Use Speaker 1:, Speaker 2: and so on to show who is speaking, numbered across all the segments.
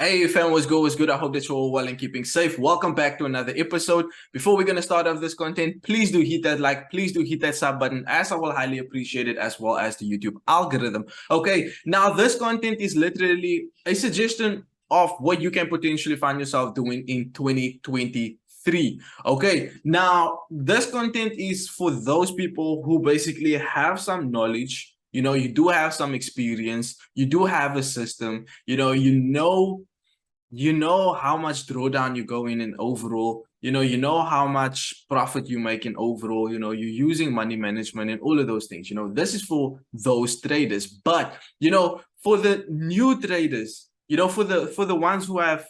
Speaker 1: Hey fam, what's good? What's good? I hope that you're all well and keeping safe. Welcome back to another episode. Before we're gonna start off this content, please do hit that like, please do hit that sub button, as I will highly appreciate it, as well as the YouTube algorithm. Okay, now this content is literally a suggestion of what you can potentially find yourself doing in 2023. Okay, now this content is for those people who basically have some knowledge. You do have some experience, you do have a system, you know how much drawdown you go in overall, you know how much profit you make in overall, you're using money management and all of those things. This is for those traders. But for the new traders, for the ones who have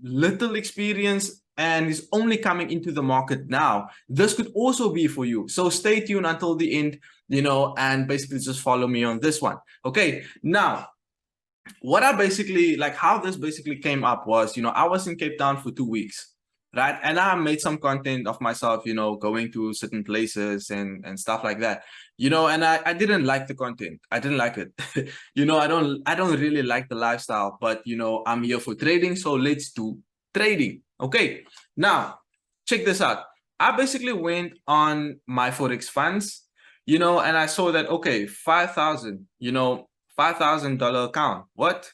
Speaker 1: little experience and is only coming into the market now, this could also be for you. So stay tuned until the end, and basically just follow me on this one. Okay, now what I basically like, how this basically came up was, I was in Cape Town for 2 weeks, right? And I made some content of myself, going to certain places and stuff like that, and I didn't like the content. I didn't like it. I don't really like the lifestyle, but I'm here for trading, so let's do trading. Okay, now check this out. I basically went on Myforexfunds, and I saw that, okay, 5,000, $5,000 account. What?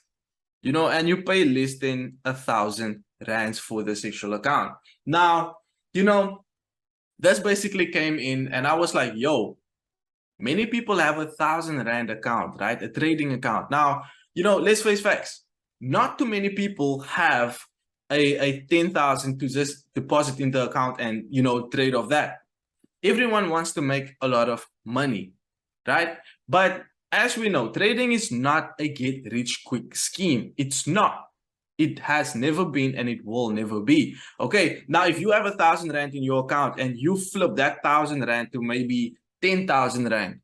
Speaker 1: And you pay less than 1,000 rands for this actual account. Now, this basically came in and I was like, yo, many people have 1,000 rand account, right? A trading account. Now, let's face facts. Not too many people have a 10,000 to just deposit in the account and, trade off that. Everyone wants to make a lot of money, right? But as we know, trading is not a get-rich-quick scheme. It's not. It has never been and it will never be. Okay, now if you have 1,000 rand in your account and you flip that 1,000 rand to maybe 10,000 rand,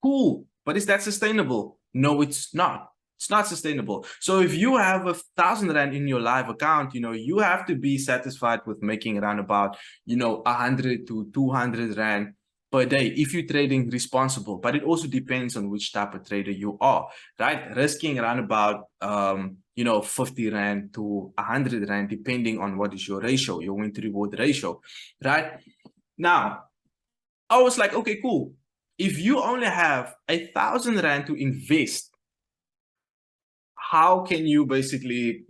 Speaker 1: cool. But is that sustainable? No, it's not. It's not sustainable. So if you have 1,000 rand in your live account, you have to be satisfied with making around about, 100 to 200 rand per day if you're trading responsible. But it also depends on which type of trader you are, right? Risking around about 50 rand to 100 rand, depending on what is your ratio, your win to reward ratio, right? Now, I was like, okay, cool. If you only have 1,000 rand to invest, how can you basically,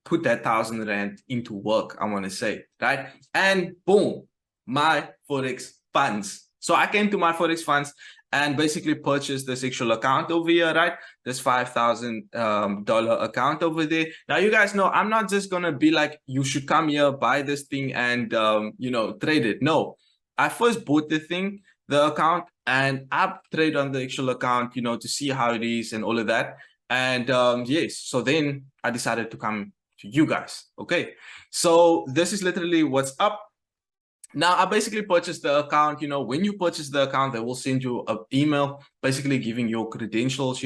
Speaker 1: put that 1,000 rand into work, I want to say, right? And boom, Myforexfunds. So I came to Myforexfunds and basically purchased this actual account over here, right? This $5,000 account over there. Now, you guys know, I'm not just going to be like, you should come here, buy this thing and, trade it. No, I first bought the account, and I trade on the actual account, to see how it is and all of that. And yes, so then I decided to come to you guys. Okay, so this is literally what's up. Now, I basically purchased the account. When you purchase the account, they will send you an email basically giving your credentials,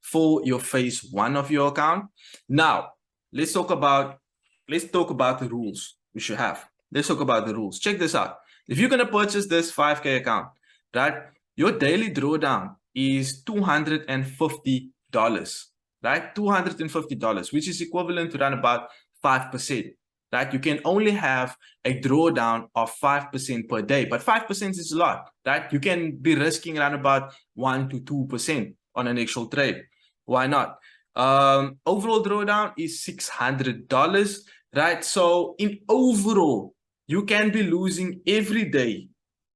Speaker 1: for your phase 1 of your account. Now, let's talk about the rules we should have. Let's talk about the rules. Check this out. If you're going to purchase this 5K account, right, your daily drawdown is $250, right? $250, which is equivalent to around about 5%, right? You can only have a drawdown of 5% per day, but 5% is a lot, right? You can be risking around about 1 to 2% on an actual trade. Why not? Overall drawdown is $600, right? So in overall, you can be losing every day,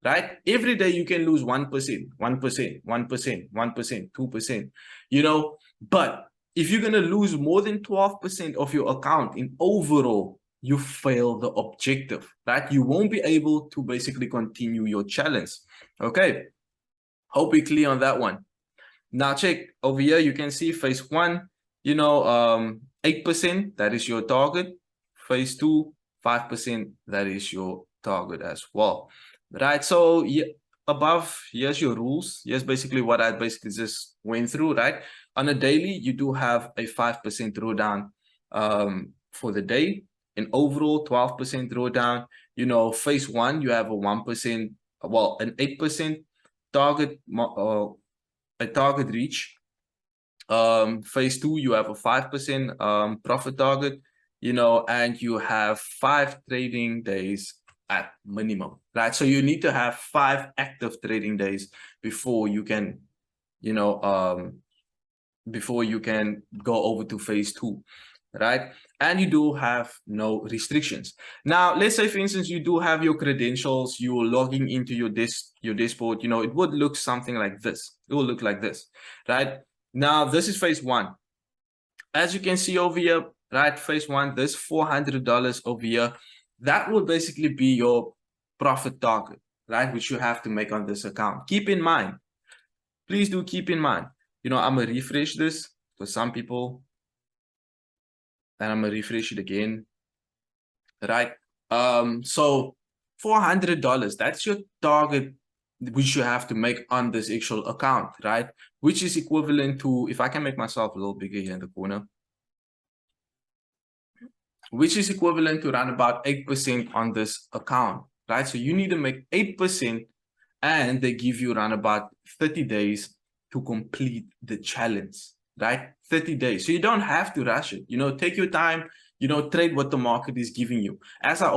Speaker 1: right? Every day you can lose 1%, 1%, 1%, 1%, 2%, but if you're going to lose more than 12% of your account in overall, you fail the objective, right? You won't be able to basically continue your challenge. Okay, hope we're clear on that one. Now check over here, you can see phase 1, 8%, that is your target. Phase 2, 5%, that is your target as well, right? So yeah, above, here's your rules. Here's basically what I basically just went through, right? On a daily, you do have a 5% drawdown for the day. In overall, 12% drawdown. Phase 1, you have a 1%, well, an 8% target, a target reach. Phase 2, you have a 5% profit target, you know, and you have 5 trading days at minimum, right? So you need to have 5 active trading days before you can, you know, before you can go over to phase 2, right? And you do have no restrictions. Now, let's say, for instance, you do have your credentials, you're logging into your dashboard, you know, it would look something like this. It will look like this, right? Now, this is phase 1. As you can see over here, right, phase 1, this $400 over here, that will basically be your profit target, right, which you have to make on this account. Keep in mind, please do keep in mind, you know, I'm going to refresh this for some people, and I'm going to refresh it again, right? So $400, that's your target which you have to make on this actual account, right? Which is equivalent to, if I can make myself a little bigger here in the corner, which is equivalent to around about 8% on this account, right? So you need to make 8%, and they give you around about 30 days to complete the challenge, right? 30 days. So you don't have to rush it. You know, take your time, you know, trade what the market is giving you. As I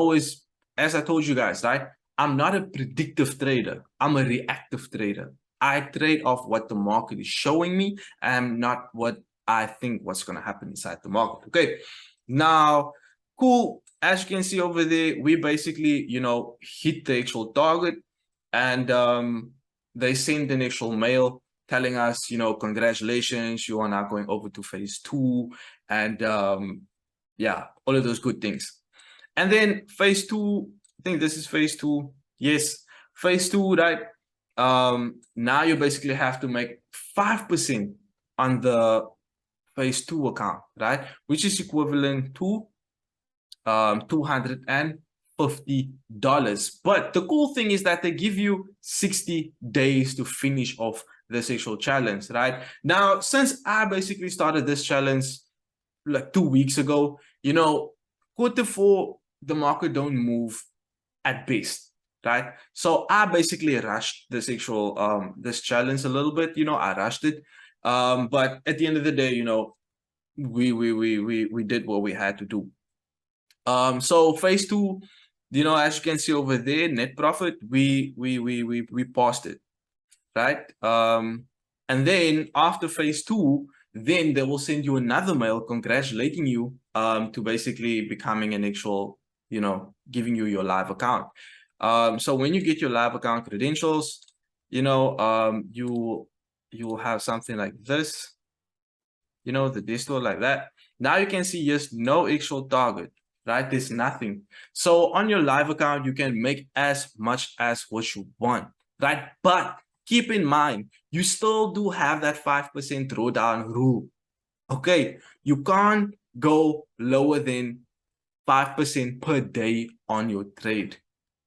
Speaker 1: told you guys, right? I'm not a predictive trader. I'm a reactive trader. I trade off what the market is showing me and not what I think what's going to happen inside the market. Okay. Now, cool. As you can see over there, we basically, you know, hit the actual target, and they send an actual mail telling us, you know, congratulations, you are now going over to phase 2, and yeah, all of those good things. And then phase 2, I think this is phase 2. Yes, phase 2, right? Now you basically have to make 5% on the phase 2 account, right? Which is equivalent to $250. But the cool thing is that they give you 60 days to finish off this actual challenge, right? Now, since I basically started this challenge like 2 weeks ago, you know, Q4, the market don't move at best, right? So I basically rushed this actual this challenge a little bit, you know, I rushed it. But at the end of the day, you know, we did what we had to do. So phase 2, you know, as you can see over there, net profit, we paused it, right? And then after phase 2, then they will send you another mail congratulating you to basically becoming an actual, you know, giving you your live account. So when you get your live account credentials, you know, you'll have something like this, you know, the distro like that. Now you can see just no actual target, right? There's nothing. So on your live account, you can make as much as what you want, right? But keep in mind, you still do have that 5% drawdown rule. Okay, you can't go lower than 5% per day on your trade.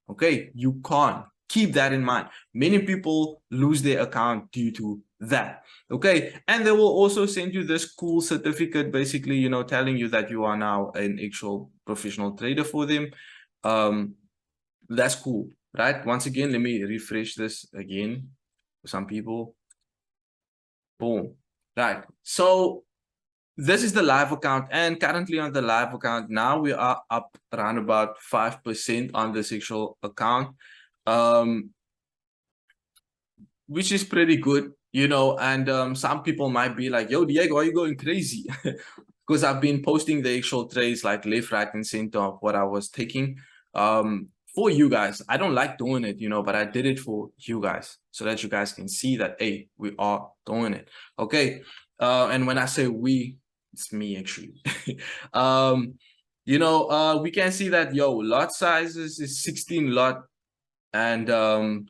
Speaker 1: Okay, you can't. Keep that in mind. Many people lose their account due to that. Okay, and they will also send you this cool certificate, basically, you know, telling you that you are now an actual professional trader for them. That's cool, right? Once again, let me refresh this again for some people. Boom. Right. So this is the live account, and currently on the live account now we are up around about 5% on this actual account, which is pretty good, you know. And some people might be like, yo, Diego, are you going crazy? Because I've been posting the actual trades like left, right, and center of what I was taking for you guys. I don't like doing it, you know, but I did it for you guys so that you guys can see that, hey, we are doing it. Okay. And when I say we, it's me actually. You know, we can see that, yo, lot sizes is 16 lot, and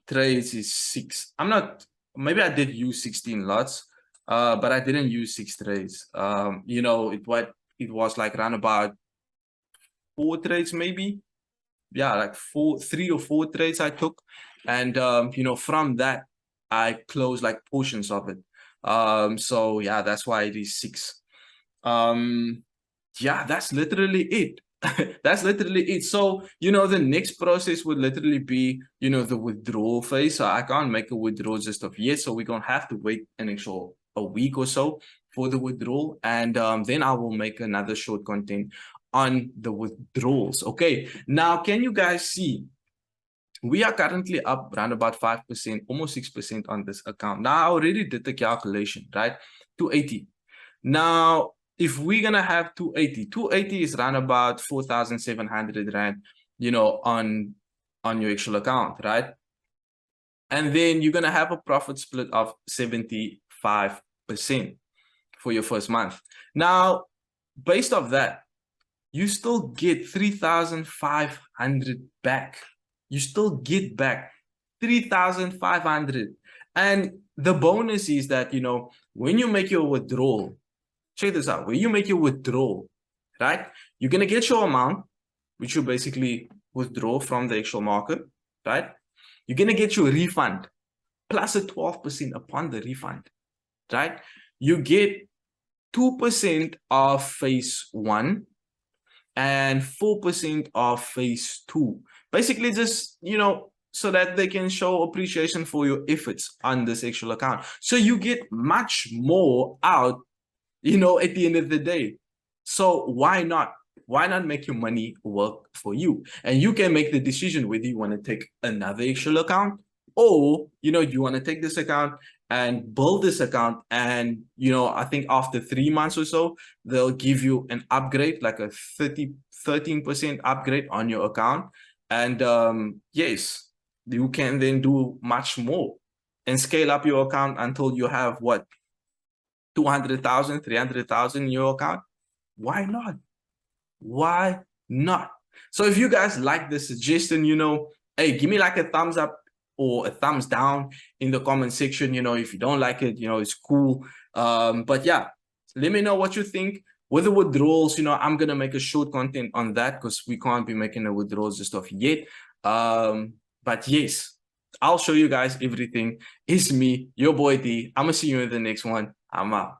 Speaker 1: trades is 6. I'm not, maybe I did use 16 lots, but I didn't use 6 trades. You know, it was like around about 4 trades maybe. Yeah, like 3 or 4 trades I took, and you know, from that I closed like portions of it. So yeah, that's why it is 6. Yeah, that's literally it. That's literally it. So, you know, the next process would literally be, you know, the withdrawal phase. So I can't make a withdrawal just of yet, so we're gonna have to wait an actual a week or so for the withdrawal, and then I will make another short content on the withdrawals. Okay, now can you guys see we are currently up around about 5%, almost 6% on this account. Now I already did the calculation, right? 280. Now if we're gonna have 280 is around about 4,700 rand, you know, on your actual account, right? And then you're gonna have a profit split of 75% for your first month. Now, based off that, you still get 3,500 back. You still get back 3,500. And the bonus is that, you know, when you make your withdrawal, check this out, when you make your withdrawal, right, you're going to get your amount, which you basically withdraw from the actual market, right? You're going to get your refund plus a 12% upon the refund, right? You get 2% of phase 1 and 4% of phase 2. Basically just, you know, so that they can show appreciation for your efforts on this actual account. So you get much more out, you know, at the end of the day. So why not? Why not make your money work for you? And you can make the decision whether you want to take another actual account, or, you know, you want to take this account and build this account. And, you know, I think after 3 months or so, they'll give you an upgrade, like a 13% upgrade on your account. And yes, you can then do much more and scale up your account until you have what, 200,000, 300,000 in your account. Why not? Why not? So if you guys like this suggestion, you know, hey, give me like a thumbs up or a thumbs down in the comment section. You know, if you don't like it, you know, it's cool. But yeah, let me know what you think. With the withdrawals, you know, I'm gonna make a short content on that because we can't be making the withdrawals and stuff yet. But yes, I'll show you guys everything. It's me, your boy D. I'm gonna see you in the next one. I'm out.